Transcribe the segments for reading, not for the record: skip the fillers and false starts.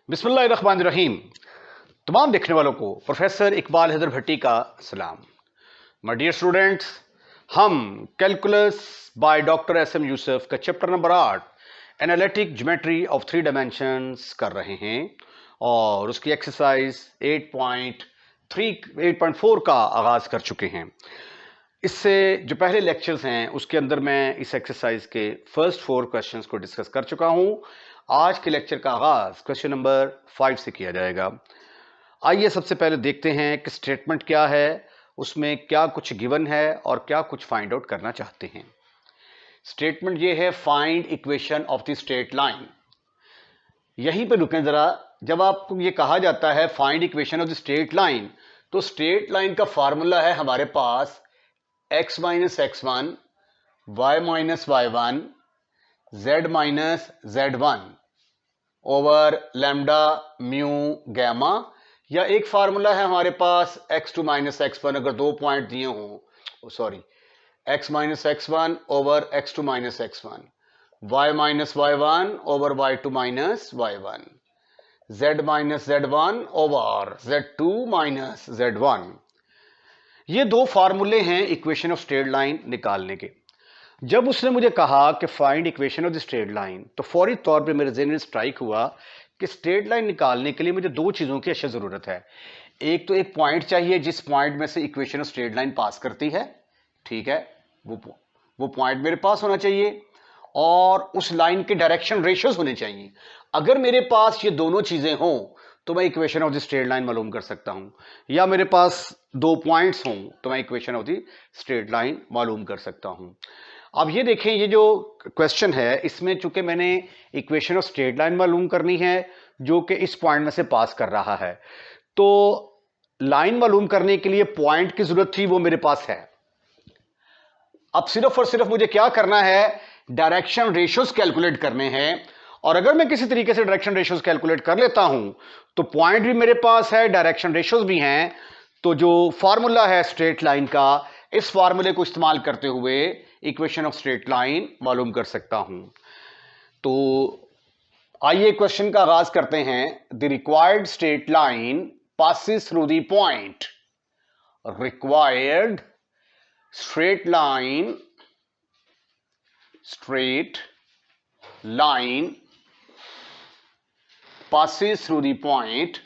बिस्मिल्लाहिर्रहमानिर्रहीम। तमाम देखने वालों को प्रोफेसर इकबाल हैदर भट्टी का सलाम। माय डियर स्टूडेंट्स, हम calculus by doctor S M. Yusuf का chapter number 8 analytic geometry of 3 dimensions कर रहे हैं और उसकी एक्सरसाइज 8.4 का आगाज कर चुके हैं। इससे जो पहले लेक्चर्स हैं उसके अंदर मैं इस एक्सरसाइज के फर्स्ट 4 क्वेश्चंस को डिस्कस कर चुका हूं। आज के लेक्चर का आगाज क्वेश्चन नंबर 5 से किया जाएगा। आइए सबसे पहले देखते हैं कि स्टेटमेंट क्या है, उसमें क्या कुछ गिवन है और क्या कुछ फाइंड आउट करना चाहते हैं। स्टेटमेंट ये है, find equation of the straight line. यहीं पे रुकें जरा। जब आपको ये कहा जाता है find equation of the straight line, तो स्ट्रेट लाइन का फार्मूला है हमारे पास x minus x1, y minus y1, z minus z1 over lambda mu gamma, या एक फार्मूला है हमारे पास x2 माइनस x1 अगर 2 पॉइंट दिए हों, sorry, x minus x1 over x2 minus x1, y minus y1 over y2 minus y1, z minus z1 over z2 minus z1। ये 2 फार्मूले हैं इक्वेशन ऑफ स्ट्रेट लाइन निकालने के। जब उसने मुझे कहा कि find equation of the straight line, तो फौरी तौर पे मेरे ज़हन में स्ट्राइक हुआ कि स्ट्रेट लाइन निकालने के लिए मुझे 2 चीज़ों की अशद ज़रूरत है। एक तो एक पॉइंट चाहिए जिस पॉइंट में से इक्वेशन ऑफ स्ट्रेट लाइन पास करती है, ठीक है, वो पॉइंट मेरे पास होना चाहिए, और उस लाइन के डायरेक्शन रेशियोज होने चाहिए। अगर मेरे पास ये दोनों चीज़ें हों तो मैं equation of the straight line मालूम कर सकता हूं, या मेरे पास 2 पॉइंट्स हों तो मैं equation of the straight line मालूम कर सकता हूं। अब ये देखें, ये जो क्वेश्चन है इसमें चूंकि मैंने इक्वेशन ऑफ स्ट्रेट लाइन मालूम करनी है जो कि इस पॉइंट में से पास कर रहा है, तो लाइन मालूम करने के लिए पॉइंट की जरूरत थी, वो मेरे पास है। अब सिर्फ और सिर्फ मुझे क्या करना है, डायरेक्शन रेशियोज कैलकुलेट करने हैं। और अगर मैं किसी तरीके से डायरेक्शन रेशियोज कैलकुलेट कर लेता हूं तो पॉइंट भी मेरे पास है, डायरेक्शन रेशियोज भी हैं, तो जो फॉर्मूला है स्ट्रेट लाइन का, इस फार्मूले को इस्तेमाल करते हुए इक्वेशन ऑफ स्ट्रेट लाइन मालूम कर सकता हूं। तो आइए क्वेश्चन का आगाज करते हैं। The required straight line passes through the point. Required straight line passes through the point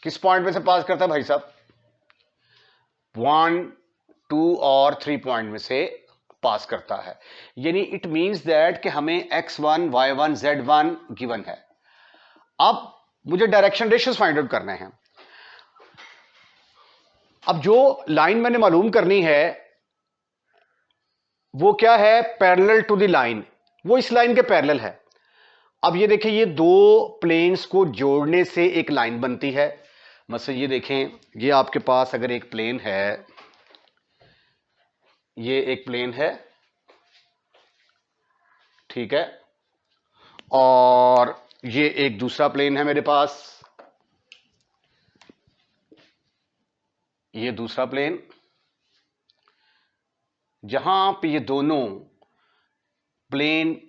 किस पॉइंट में से पास करता है भाई साहब? 1, 2 और 3 पॉइंट में से पास करता है। यानी इट मींस दैट कि हमें x1, y1, z1 गिवन है। अब मुझे डायरेक्शन रेशियोज फाइंड आउट करने हैं। अब जो लाइन मैंने मालूम करनी है वो क्या है, पैरेलल टू द लाइन, वो इस लाइन के पैरेलल है। अब ये देखें, ये 2 प्लेन्स को जोड़ने से एक लाइन बनती है। मतलब ये देखें, ये आपके पास अगर एक प्लेन है, ये एक प्लेन है, ठीक है, और ये एक दूसरा प्लेन है मेरे पास, ये दूसरा प्लेन। जहां पे ये दोनों प्लेन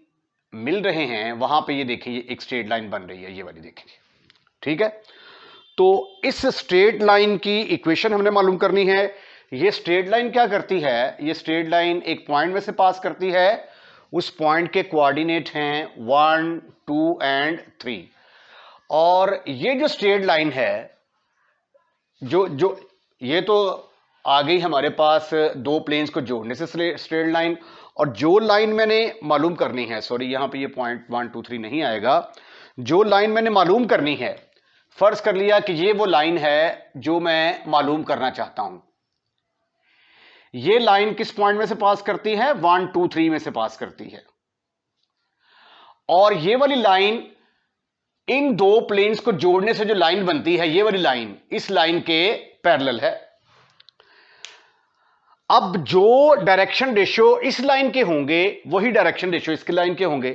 मिल रहे हैं वहां पे ये देखिए, ये एक स्ट्रेट लाइन बन रही है, ये वाली देखिए, ठीक है। तो इस स्ट्रेट लाइन की इक्वेशन हमने मालूम करनी है। ये स्ट्रेट लाइन क्या करती है, ये स्ट्रेट लाइन एक पॉइंट में से पास करती है, उस पॉइंट के कोऑर्डिनेट हैं 1, 2 एंड 3। और ये जो स्ट्रेट लाइन है, जो ये तो आ गई हमारे पास 2 प्लेन्स को जोड़ने से स्ट्रेट लाइन। और जो लाइन मैंने मालूम करनी है, सॉरी यहां पे ये पॉइंट 1, 2, 3 नहीं आएगा, जो लाइन मैंने मालूम करनी है, फर्ज कर लिया कि ये वो लाइन है जो मैं मालूम करना चाहता हूं। ये लाइन किस पॉइंट में से पास करती है, 1, 2, 3 में से पास करती है। और ये वाली लाइन, इन 2 प्लेन्स को जोड़ने से जो लाइन बनती है, ये वाली लाइन इस लाइन के पैरेलल है। अब जो डायरेक्शन रेशियो इस लाइन के होंगे वही डायरेक्शन रेशियो इसके लाइन के होंगे।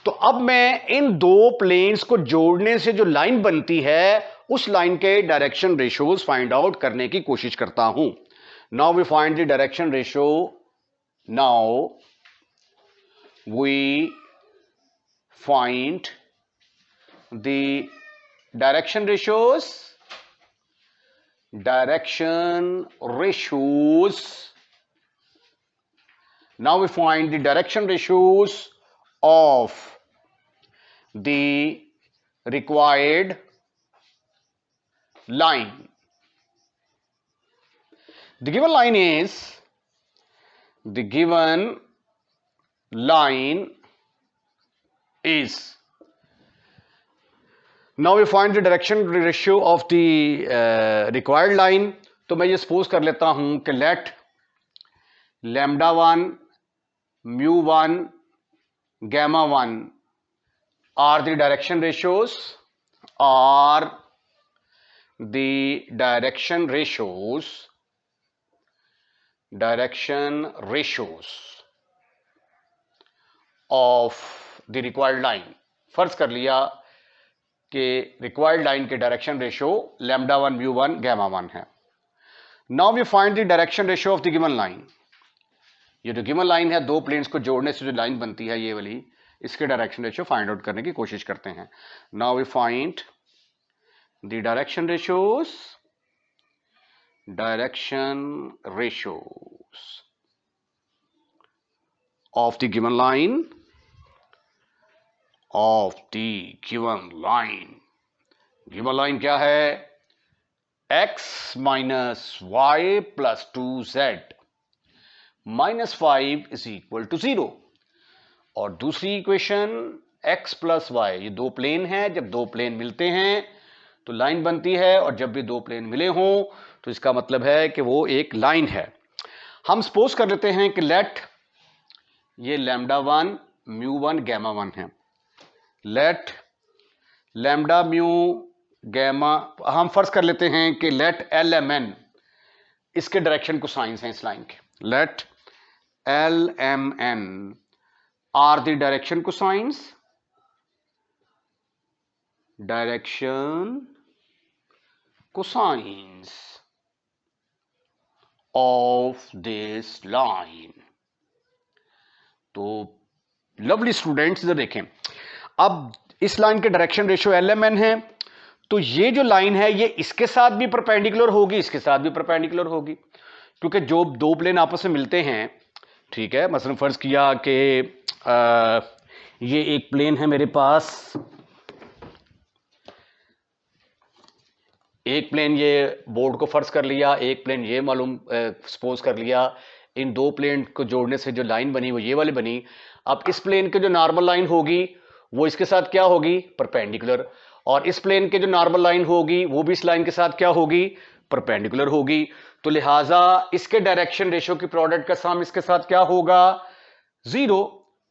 तो अब मैं इन 2 प्लेन्स को जोड़ने से जो लाइन बनती है उस लाइन के डायरेक्शन रेशियोज फाइंड आउट करने की कोशिश करता हूं। Now we find the direction ratio, now we find the direction ratios, now we find the direction ratios of the required line. The given line is, now we find the direction ratio of the required line. तो मैं ये suppose कर लेता हूं कि let lambda 1 mu 1 gamma 1 are the direction ratios, of the required line. फर्ज कर लिया कि रिक्वायर्ड लाइन के direction ratio lambda 1 mu 1 gamma 1 है। Now we find the direction ratio of the given line. ये जो गिवन लाइन है, दो प्लेन्स को जोड़ने से जो लाइन बनती है ये वाली, इसके डायरेक्शन रेशियो फाइंड आउट करने की कोशिश करते हैं। Now we find the direction ratios of the given line, given line क्या है? x minus y plus 2z minus 5 is equal to 0। और दूसरी इक्वेशन x प्लस y, ये दो प्लेन है, जब दो प्लेन मिलते हैं तो लाइन बनती है, और जब भी दो प्लेन मिले हों तो इसका मतलब है कि वो एक लाइन है। हम सपोज कर लेते हैं कि लेट ये लैम्डा 1 म्यू 1 गैमा 1 है। लेट लैम्डा म्यू गैमा, हम फर्ज कर लेते हैं कि लेट एल एम एन इसके डायरेक्शन को साइंस हैं इस लाइन के। Let L M N are the direction cosines of this line. तो लवली स्टूडेंट्स इधर देखें, अब इस लाइन के direction ratio L M N है, तो ये जो लाइन है ये इसके साथ भी परपेंडिकुलर होगी, इसके साथ भी परपेंडिकुलर होगी, क्योंकि जो दो प्लेन आपस में मिलते हैं, ठीक है, मसलन फर्ज किया कि ये एक प्लेन है मेरे पास, एक प्लेन ये बोर्ड को फर्ज कर लिया, एक प्लेन ये मालूम सपोज कर लिया, इन दो प्लेन को जोड़ने से जो लाइन बनी वो ये वाली बनी। अब इस प्लेन के जो नॉर्मल लाइन होगी वो इसके साथ क्या होगी? परपेंडिकुलर। और इस प्लेन के जो नॉर्मल लाइन होगी वो भी इस लाइन के साथ क्या होगी? परपेंडिकुलर होगी। तो लिहाजा इसके डायरेक्शन रेशियो की प्रोडक्ट का सम इसके साथ क्या होगा? 0।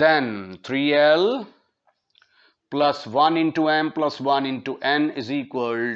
Then 3L plus 1 into M plus 1 into N is equal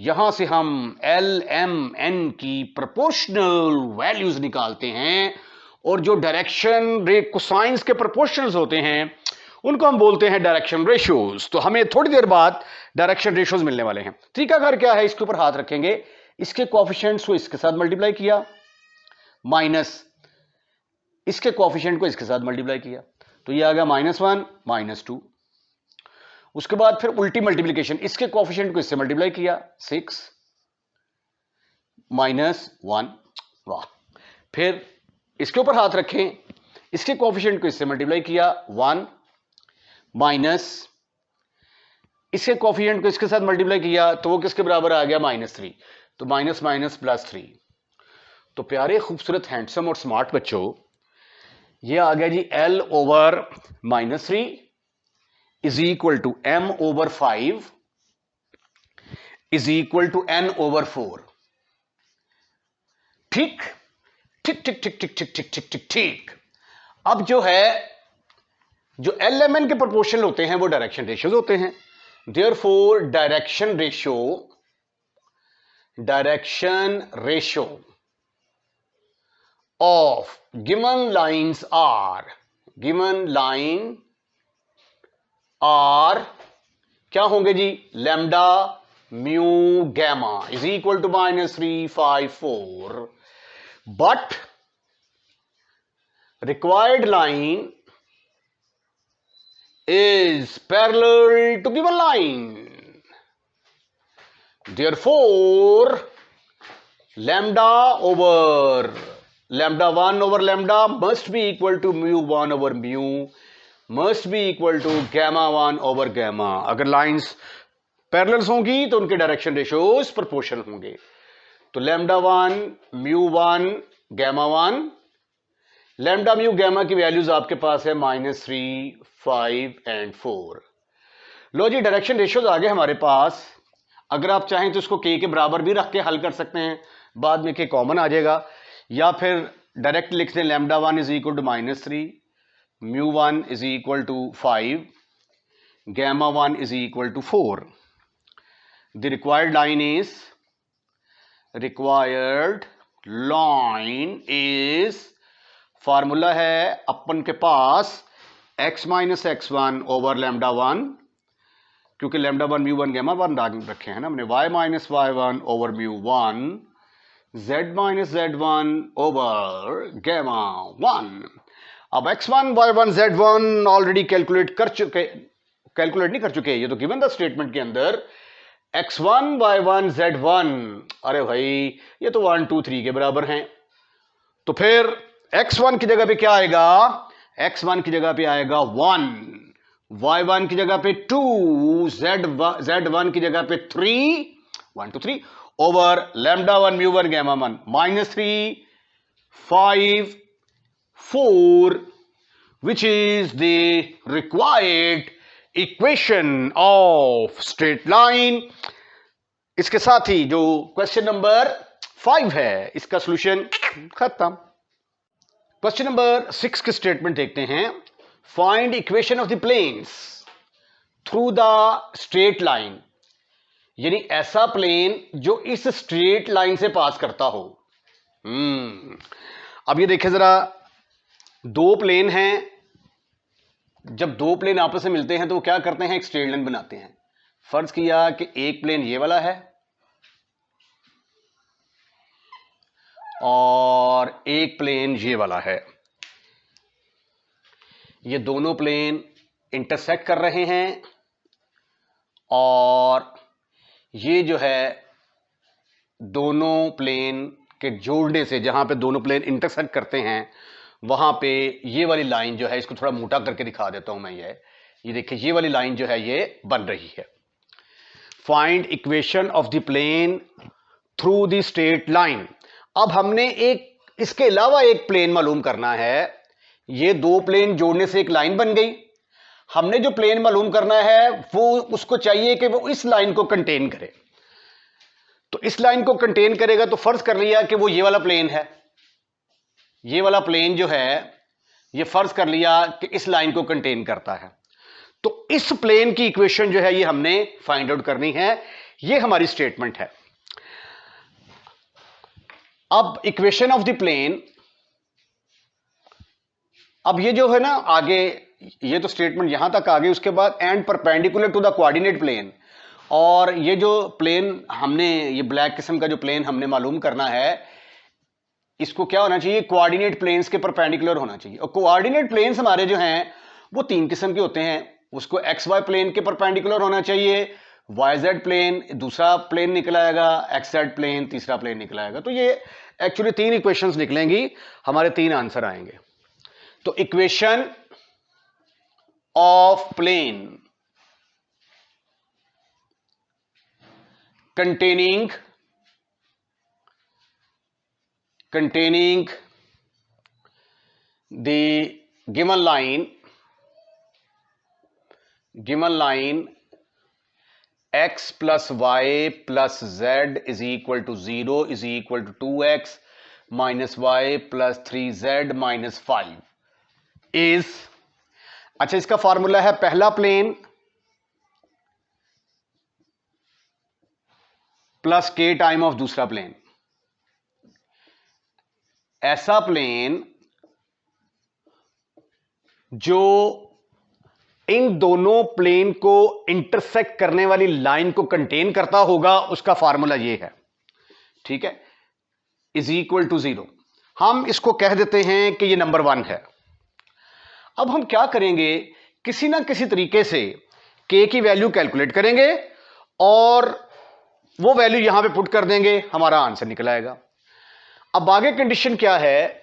यहां से हम L, M, N की प्रोपोर्शनल वैल्यूज निकालते हैं, और जो डायरेक्शन कोसाइंस के प्रोपोर्शनल्स होते हैं उनको हम बोलते हैं डायरेक्शन रेशियोज। तो हमें थोड़ी देर बाद डायरेक्शन रेशियोज मिलने वाले हैं। तरीकाकार क्या है? इसके ऊपर हाथ रखेंगे, इसके कोएफिशिएंट्स को इसके साथ मल्टीप्लाई किया, माइनस इसके कोएफिशिएंट को इसके साथ मल्टीप्लाई किया, तो ये आ गया -1 -2। उसके बाद फिर उल्टी मल्टीप्लिकेशन, इसके कोएफिशिएंट को इससे मल्टीप्लाई किया, 6 -1। वाह। फिर इसके ऊपर हाथ रखें, इसके कोएफिशिएंट को इससे मल्टीप्लाई किया, 1 माइनस इसके कोएफिशिएंट को इसके साथ मल्टीप्लाई किया, तो वो किसके बराबर आ गया? -3। तो माइनस माइनस प्लस 3। तो प्यारे खूबसूरत हैंडसम और स्मार्ट बच्चों, ये आ गया जी L over -3 is equal to M over 5 is equal to N over 4। ठीक ठीक ठीक ठीक ठीक ठीक ठीक ठीक ठीक ठीक। अब जो है, जो LMN के प्रोपोर्शनल होते हैं वो डायरेक्शन रेशियोज होते हैं। Therefore direction ratio of given lines are, given line are क्या होंगे जी, lambda mu gamma is equal to -354, but required line is parallel to given line. Therefore, lambda 1 over lambda must be equal to mu 1 over mu must be equal to gamma 1 over gamma. अगर lines parallels होंगी तो उनके direction ratios proportional होंगे. तो lambda 1 mu 1 gamma 1, lambda mu gamma की values आपके पास है -3, 5 एंड 4. लो जी, डायरेक्शन रेशियोज आ गए हमारे पास. अगर आप चाहें तो इसको के बराबर भी रख के हल कर सकते हैं, बाद में के कॉमन आ जाएगा, या फिर डायरेक्ट लिख दें lambda 1 is equal to -3, mu 1 is equal to 5, gamma 1 is equal to 4. The required line is formula है अपन के पास x minus x1 over lambda 1, क्योंकि लैम्डा 1 म्यू 1 गैमा 1 रखे हैं ना हमने, y minus y1 over mu 1, z minus z1 over gamma 1. अब x1 y1 z1 already calculate नहीं कर चुके, ये तो गिवन द स्टेटमेंट के अंदर x1 y1 z1, अरे भाई ये तो 1 2 3 के बराबर हैं. तो फिर x1 की जगह पे क्या आएगा, x1 की जगह पे आएगा 1, y1 की जगह पे 2, z1 की जगह पे 3, 1 2 3 over lambda 1 mu 1 gamma 1 -3 5 4, which is the required equation of straight line. इसके साथ ही जो क्वेश्चन नंबर 5 है इसका सॉल्यूशन खत्म. क्वेश्चन नंबर 6 के स्टेटमेंट देखते हैं. Find equation of the planes through the straight line, यानी ऐसा प्लेन जो इस स्ट्रेट लाइन से पास करता हो. अब ये देखिए जरा, दो प्लेन हैं. जब दो प्लेन आपस में मिलते हैं तो वो क्या करते हैं, एक स्ट्रेट लाइन बनाते हैं. फर्ज किया कि एक प्लेन ये वाला है और एक प्लेन ये वाला है. ये दोनों प्लेन इंटरसेक्ट कर रहे हैं और ये जो है दोनों प्लेन के जोड़ने से, जहां पे दोनों प्लेन इंटरसेक्ट करते हैं वहां पे ये वाली लाइन जो है, इसको थोड़ा मोटा करके दिखा देता हूं मैं. ये देखिए, ये वाली लाइन जो है ये बन रही है. Find equation of the plane through the straight line. अब हमने एक इसके अलावा एक प्लेन मालूम करना है. ये दो प्लेन जोड़ने से एक लाइन बन गई. हमने जो प्लेन मालूम करना है वो उसको चाहिए कि वो इस लाइन को कंटेन करे. तो इस लाइन को कंटेन करेगा तो फर्ज कर लिया कि वो ये वाला प्लेन है. ये वाला प्लेन जो है ये फर्ज कर लिया कि इस लाइन को कंटेन करता है. तो इस प्लेन की इक्वेशन जो है ये हमने फाइंड आउट करनी है. ये हमारी स्टेटमेंट है. अब इक्वेशन ऑफ द प्लेन, अब ये जो है ना आगे, ये तो स्टेटमेंट यहां तक आ गई. उसके बाद and perpendicular to the coordinate plane. और ये जो प्लेन हमने, ये ब्लैक किस्म का जो प्लेन हमने मालूम करना है, इसको क्या होना चाहिए, कोऑर्डिनेट प्लेन्स के परपेंडिकुलर होना चाहिए. और कोऑर्डिनेट प्लेन्स हमारे जो हैं वो तीन किस्म के होते हैं. उसको एक्स वाई प्लेन के परपेंडिकुलर होना चाहिए, वाई जेड प्लेन दूसरा प्लेन निकल आएगा, एक्स जेड प्लेन तीसरा प्लेन निकल आएगा. तो ये एक्चुअली तीन इक्वेशंस निकलेंगी, हमारे तीन आंसर आएंगे. तो equation of plane containing the given line x plus y plus z is equal to 0 is equal to 2x minus y plus 3z minus 5 is, अच्छा इसका फॉर्मूला है पहला प्लेन प्लस के टाइम ऑफ दूसरा plane. ऐसा plane जो इन दोनों plane को इंटरसेक्ट करने वाली लाइन को कंटेन करता होगा उसका फार्मूला ये है, ठीक है, इज इक्वल टू 0। हम इसको कह देते हैं कि ये नंबर 1 है। अब हम क्या करेंगे, किसी ना किसी तरीके से k की वैल्यू कैलकुलेट करेंगे और वो वैल्यू यहां पे पुट कर देंगे, हमारा आंसर निकल आएगा। अब आगे कंडीशन क्या है,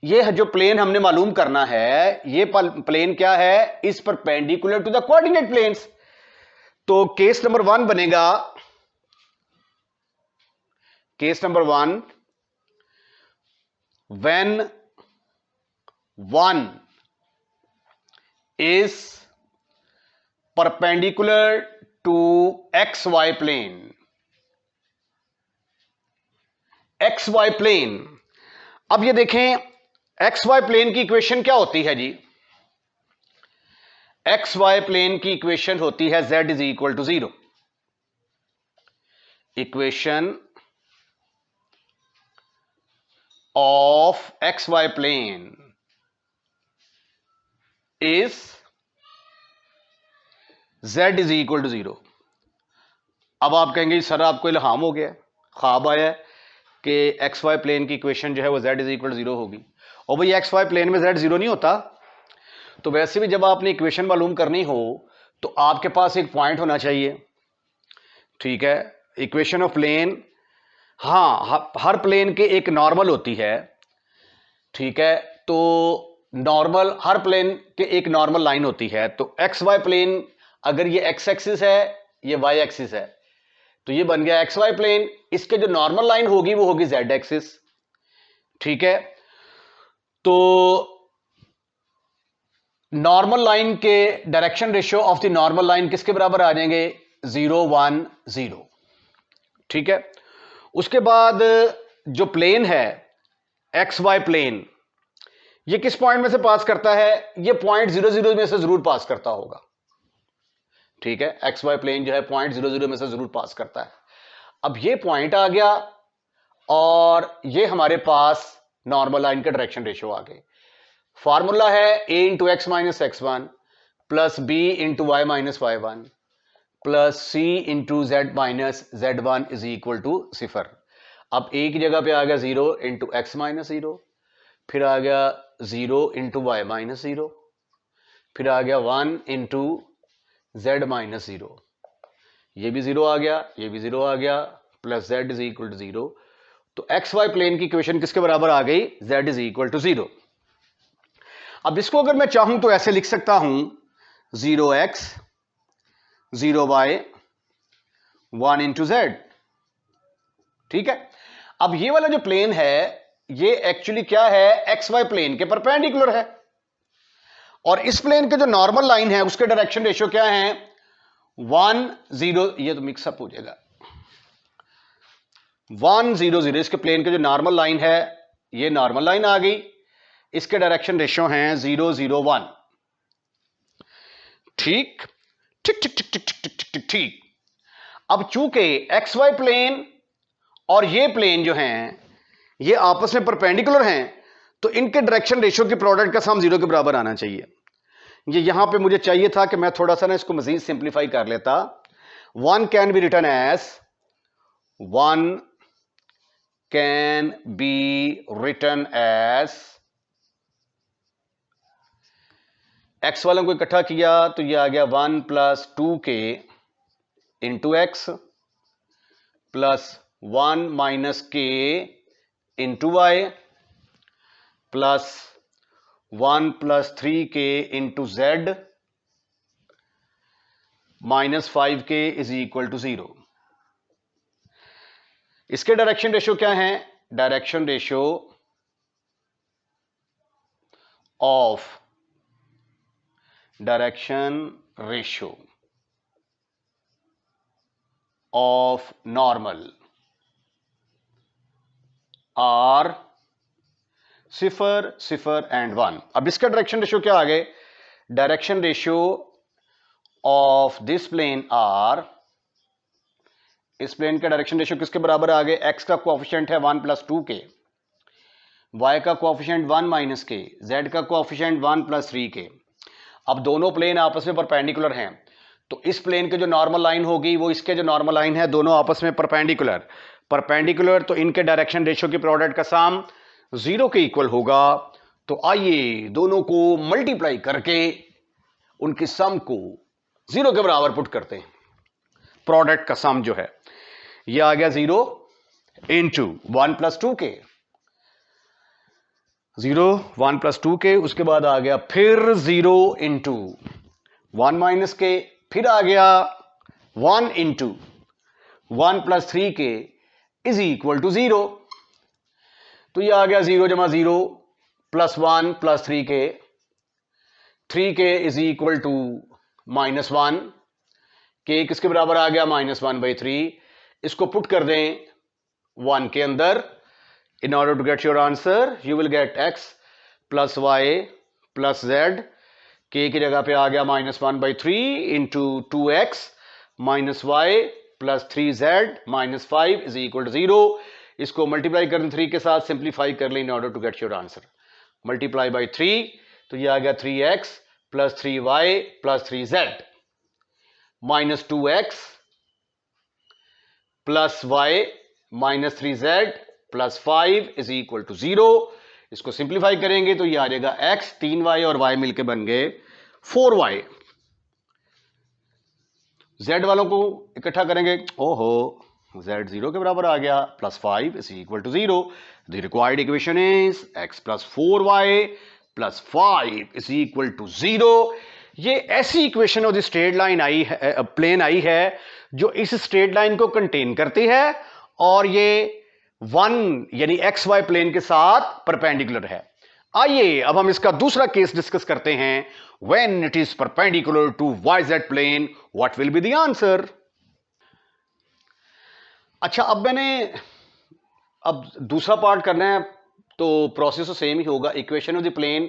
ये जो प्लेन हमने मालूम करना है, ये प्लेन क्या है, is perpendicular to the coordinate planes. तो केस नंबर 1 बनेगा, case number 1, when 1 is perpendicular to XY plane. XY plane, अब ये देखें XY प्लेन की इक्वेशन क्या होती है जी, XY प्लेन की इक्वेशन होती है Z is equal to 0। Equation of XY plane is Z is equal to 0। अब आप कहेंगे सर आपको इल्हाम हो गया, ख्वाब आया है कि XY प्लेन की इक्वेशन जो है वो Z इज इक्वल टू 0 होगी। और भाई XY प्लेन में Z 0 नहीं होता। तो वैसे भी जब आपने इक्वेशन मालूम करनी हो तो आपके पास एक पॉइंट होना चाहिए, ठीक है। इक्वेशन ऑफ प्लेन, हाँ, हर प्लेन के एक नॉर्मल होती है, ठीक है। तो नॉर्मल, हर प्लेन के एक नॉर्मल लाइन होती है। तो XY प्लेन, अगर ये X एक्सिस है, ये Y एक्सिस है, तो ये बन गया XY प्लेन। इसके जो नॉर्मल लाइन होगी वो होगी Z एक्सिस, ठीक है। तो नॉर्मल लाइन के direction ratio of the normal line किसके बराबर आ जाएंगे, 0 1 0, ठीक है। उसके बाद जो प्लेन है XY प्लेन, ये किस पॉइंट में से पास करता है, ये पॉइंट 0 0 में से जरूर पास करता होगा, ठीक है। XY प्लेन जो है पॉइंट 0 0 में से जरूर पास करता है। अब ये पॉइंट आ गया और ये हमारे पास नॉर्मल लाइन का डायरेक्शन रेशियो आ गए। फार्मूला है a into x minus x1 plus b into y minus y1 plus c into z minus z1 is equal to 0। अब a की जगह पे आ गया 0 इंटू एक्स माइनस 0, फिर आ गया 0 इंटू वाई माइनस 0, फिर आ गया 1 इंटू जेड माइनस 0, ये भी 0 आ गया, ये भी 0 आ गया, plus z is equal to 0। तो XY प्लेन की इक्वेशन किसके बराबर आ गई, z इज इक्वल टू 0। अब इसको अगर मैं चाहूं तो ऐसे लिख सकता हूं, 0x 0y 1 इंटू जेड, ठीक है। अब ये वाला जो प्लेन है ये एक्चुअली क्या है, XY प्लेन के परपेंडिकुलर है, और इस प्लेन के जो नॉर्मल लाइन है उसके डायरेक्शन रेशियो क्या है, 1 0, ये तो मिक्सअप हो जाएगा, 1 0 0। इसके प्लेन के जो नॉर्मल लाइन है, ये नॉर्मल लाइन आ गई, इसके डायरेक्शन रेशियो हैं 0 0 1, ठीक ठीक ठीक ठीक ठीक ठीक ठीक ठीक। अब चूंकि XY प्लेन और ये प्लेन जो हैं ये आपस में परपेंडिकुलर हैं, तो इनके डायरेक्शन रेशियो की प्रोडक्ट का सम 0 के बराबर आना चाहिए। ये यहां पे मुझे चाहिए था कि मैं थोड़ा सा ना इसको मजीद सिंप्लीफाई कर लेता। 1 can be written as 1 can be written as, x वालों को इकट्ठा किया तो ये आ गया 1 plus 2k into x plus 1 minus k into y plus 1 plus 3k into z minus 5k is equal to 0। इसके डायरेक्शन रेशियो क्या है, direction ratio of normal are 0 0 and 1। अब इसका डायरेक्शन रेशियो क्या आ गए, direction ratio of this plane are, इस plane का डायरेक्शन रेशियो किसके बराबर आ गए, एक्स का कोएफिशिएंट है 1 प्लस 2k y का कोएफिशिएंट 1 माइनस के, z का कोएफिशिएंट 1 प्लस 3k। अब दोनों प्लेन आपस में परपेंडिकुलर हैं, तो इस प्लेन के जो नॉर्मल लाइन होगी वो इसके जो नॉर्मल लाइन है, दोनों आपस में परपेंडिकुलर। परपेंडिकुलर तो इनके डायरेक्शन रेशियो की प्रोडक्ट का सम 0 के इक्वल होगा। तो आइए दोनों को मल्टीप्लाई करके उनकी सम को 0 के बराबर पुट करते हैं। प्रोडक्ट का सम जो है ये आ गया 0 into 1 plus 2k, 0 1 plus 2k, उसके बाद आ गया फिर 0 इंटू 1 माइनस के, फिर आ गया 1 into 1 plus 3k is equal to 0। तो ये आ गया 0 जमा 0 plus 1 plus 3k is equal to -1, k किसके बराबर आ गया -1/3। इसको पुट कर दें 1 के अंदर। In order to get your answer you will get x plus y plus z। k की जगह पे आ गया -1/3 इंटू 2x minus y plus 3z minus 5 is equal to 0। इसको मल्टीप्लाई कर दें 3 के साथ, सिंप्लीफाई कर लें in order to get your answer. Multiply by 3, तो ये आ गया 3x plus 3y plus 3z minus 2x plus y minus 3z plus 5 is equal to 0। इसको सिंप्लीफाई करेंगे तो ये आ जाएगा x, 3y और y मिलके बन गए 4y। z वालों को इकट्ठा करेंगे, ओहो z 0 के बराबर आ गया, plus 5 is equal to 0। The required equation is x plus 4y plus 5 is equal to 0। ये ऐसी equation of the straight line आई है, प्लेन आई है जो इस स्ट्रेट लाइन को कंटेन करती है और ये 1 यानी एक्स वाई प्लेन के साथ परपेंडिकुलर है। आइए अब हम इसका दूसरा केस डिस्कस करते हैं। When it is perpendicular to YZ plane what will be the answer. अच्छा, अब दूसरा पार्ट करना है तो प्रोसेस तो सेम ही होगा। Equation of the plane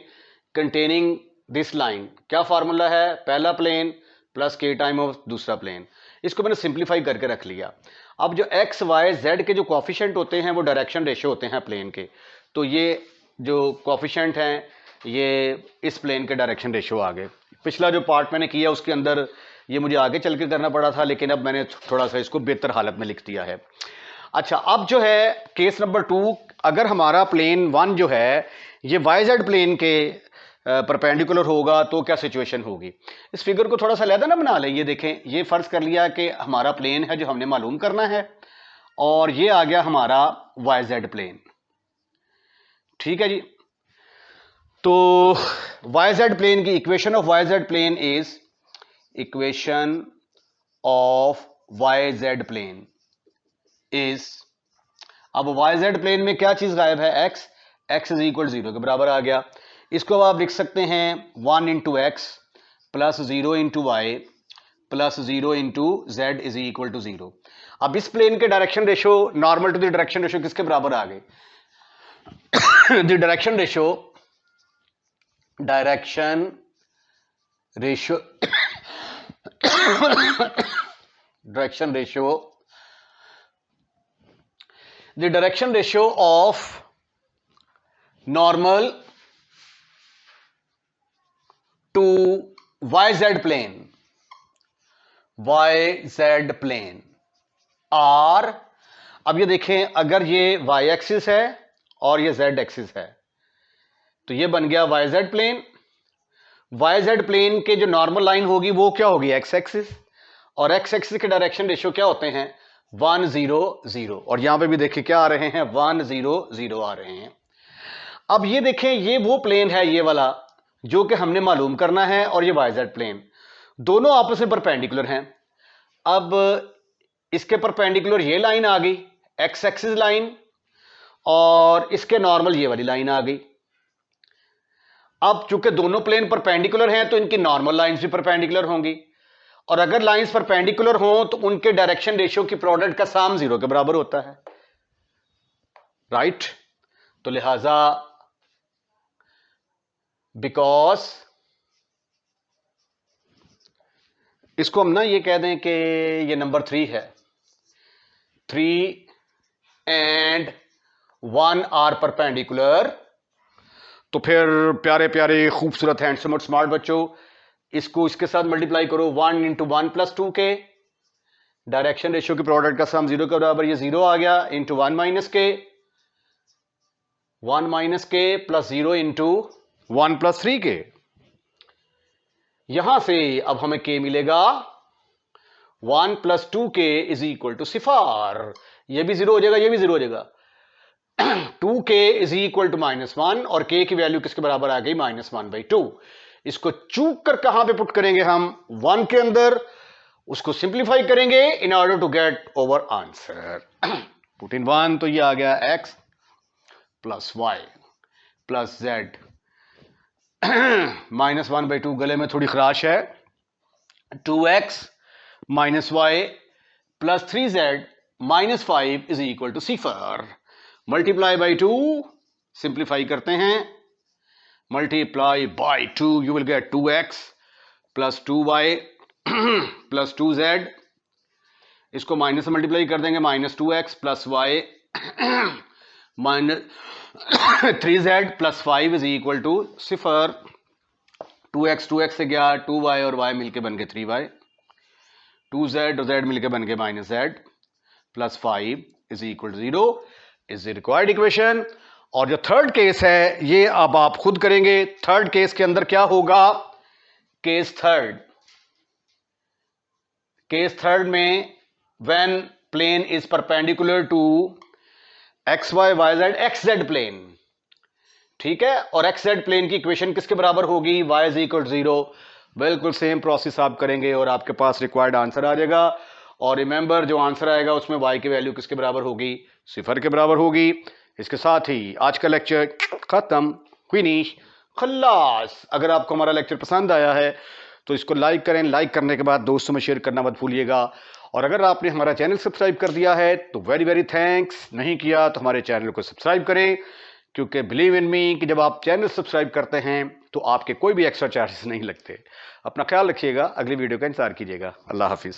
containing this line, क्या फार्मूला है, पहला plane plus k time of दूसरा प्लेन। इसको मैंने सिंप्लीफाई करके रख लिया। अब जो x y z के जो कोएफिशिएंट होते हैं वो डायरेक्शन रेशियो होते हैं प्लेन के, तो ये जो कोएफिशिएंट हैं ये इस प्लेन के डायरेक्शन रेशियो आ गए। पिछला जो पार्ट मैंने किया उसके अंदर ये मुझे आगे चल के करना पड़ा था, लेकिन अब मैंने थोड़ा सा इसको बेहतर हालत में लिख दिया है। अच्छा, अब जो है केस नंबर 2, अगर हमारा प्लेन 1 जो है ये YZ प्लेन के परपेंडिकुलर होगा तो क्या सिचुएशन होगी। इस फिगर को थोड़ा सा लहदा ना बना लें। ये देखें, ये फर्ज कर लिया कि हमारा प्लेन है जो हमने मालूम करना है और ये आ गया हमारा YZ प्लेन। ठीक है जी, तो YZ प्लेन की equation of YZ plane is equation of YZ plane is, अब YZ प्लेन में क्या चीज गायब है, x इज इक्वल 0 के बराबर आ गया। इसको आप लिख सकते हैं 1 into x plus 0 into y plus 0 into z is equal to 0। अब इस प्लेन के direction ratio normal to the direction ratio किसके बराबर आ गए, the direction ratio the direction ratio of normal to YZ plane और अब ये देखें, अगर ये y एक्सिस है और ये z एक्सिस है तो ये बन गया YZ प्लेन। YZ प्लेन के जो नॉर्मल लाइन होगी वो क्या होगी, x एक्सिस, और x एक्सिस के डायरेक्शन रेशियो क्या होते हैं 1 0 0, और यहां पे भी देखिए क्या आ रहे हैं 1 0 0 आ रहे हैं। अब ये देखें, ये वो प्लेन है ये वाला जो कि हमने मालूम करना है और ये YZ प्लेन, दोनों आपस में परपेंडिकुलर हैं। अब इसके परपेंडिकुलर ये लाइन आ गई x एक्सिस लाइन और इसके नॉर्मल ये वाली लाइन आ गई। अब चूंकि दोनों प्लेन परपेंडिकुलर हैं तो इनकी नॉर्मल लाइंस भी परपेंडिकुलर होंगी, और अगर लाइंस परपेंडिकुलर हों तो उनके डायरेक्शन रेशियो की प्रोडक्ट का सम 0 के बराबर होता है, राइट। तो लिहाजा बिकॉज इसको हम ना ये कह दें कि ये नंबर 3 है, 3 एंड 1 आर परपेंडिकुलर। तो फिर प्यारे प्यारे खूबसूरत हैंडसम और स्मार्ट बच्चों, इसको इसके साथ मल्टीप्लाई करो, 1 इंटू 1 प्लस 2 के, डायरेक्शन रेशियो के प्रोडक्ट का सम 0 के बराबर, ये 0 आ गया, इंटू 1 माइनस के, 1 माइनस के प्लस 0 इंटू 1 प्लस 3 के। यहां से अब हमें के मिलेगा 1 प्लस 2 के इज इक्वल टू सिफार। ये भी 0 हो जाएगा, ये भी 0 हो जाएगा। 2k इज इक्वल टू -1 और k की वैल्यू किसके बराबर आ गई, -1/2। इसको चूक कर कहां पे पुट करेंगे हम, 1 के अंदर, उसको सिंप्लीफाई करेंगे in order to get our answer. Put in 1 तो ये आ गया x plus y plus z, -1/2 गले में थोड़ी खराश है, 2x minus y plus 3z minus 5 is equal to सिफर। मल्टीप्लाई बाई 2, सिंप्लीफाई करते हैं, multiply by 2 you will get 2x plus 2y plus 2z, इसको माइनस से मल्टीप्लाई कर देंगे, -2x plus y minus 3z plus 5 is equal to सिफर। 2x से गया, 2y और y मिलके बन गए 3y, 2z और z मिलके बन गए -z plus 5 is equal to 0 is the required equation. और जो थर्ड केस है ये अब आप खुद करेंगे। थर्ड केस के अंदर क्या होगा, केस थर्ड में when plane is perpendicular to xy yz xz plane, ठीक है, और xz प्लेन की इक्वेशन किसके बराबर होगी, y इज इक्वल टू 0। बिल्कुल सेम प्रोसेस आप करेंगे और आपके पास रिक्वायर्ड आंसर आ जाएगा। और रिमेंबर जो आंसर आएगा उसमें y की वैल्यू किसके बराबर होगी, सिफर के बराबर होगी। इसके साथ ही आज का लेक्चर खत्म, फिनिश, खल्लास। अगर आपको हमारा लेक्चर पसंद आया है तो इसको लाइक करें, लाइक करने के बाद दोस्तों में शेयर करना मत भूलिएगा। और अगर आपने हमारा चैनल सब्सक्राइब कर दिया है तो वेरी वेरी थैंक्स, नहीं किया तो हमारे चैनल को सब्सक्राइब करें, क्योंकि बिलीव इन मी कि जब आप चैनल सब्सक्राइब करते हैं तो आपके कोई भी एक्स्ट्रा चार्जेस नहीं लगते। अपना ख्याल रखिएगा, अगली वीडियो का इंतजार कीजिएगा। अल्लाह हाफिज़।